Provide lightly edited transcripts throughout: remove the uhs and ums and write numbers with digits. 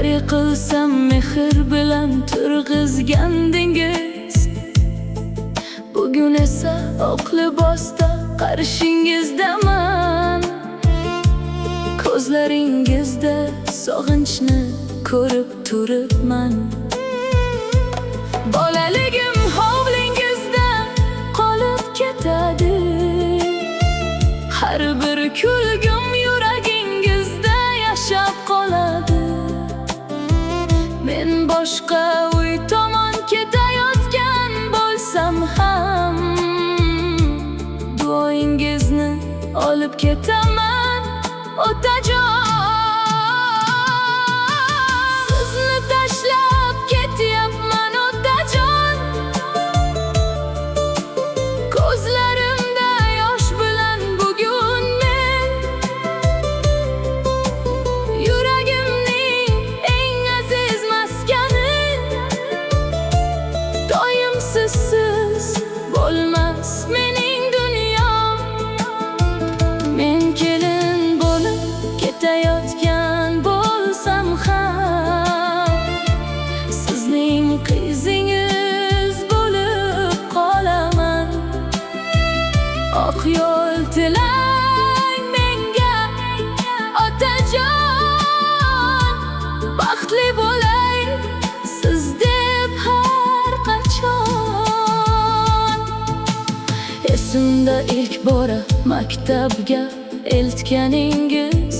har yiqilsam mehr bilan turg'izgandingiz. Bugun esa oq libosda qarshingizdaman. Ko'zlaringizda sog'inchni ko'rib turibman. Bolaligim hovlingizda qolib ketadi. Har bir kulgum yuragingizda yashab qoladi. Men boshqa uy tomon ketayotgan bo'lsam ham, duoingizni olib ketaman otajon. Sizni tashlab ketyapman otajon. Ko'zlarimda yosh bilan bugun men yuragimning eng aziz maskani. Doim sizsiz bo'lmas mening dunyom. Men kelin bo'lib ketayotgan bo'lsam ham, sizning qizingiz bo'lib qolaman. Oq yo'l tilang menga otajon. Baxtli bo'lay siz deb har qachon. Esimda ilk bora maktabga eltganingiz.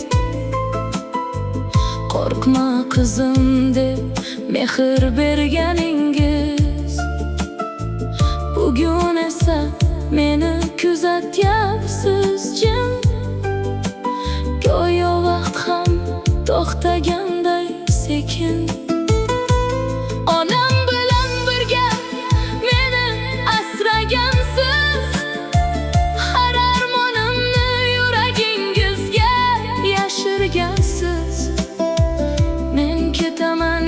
Qo'rqma qizim deb mehr berganingiz. Bugun esa meni kuzatyapsiz jim. Go'yo vaqt ham to'xtaganday sekin. Onam bilan birga meni asragansiz. Har armonimni yuragingizga yashirgansiz. Men ketaman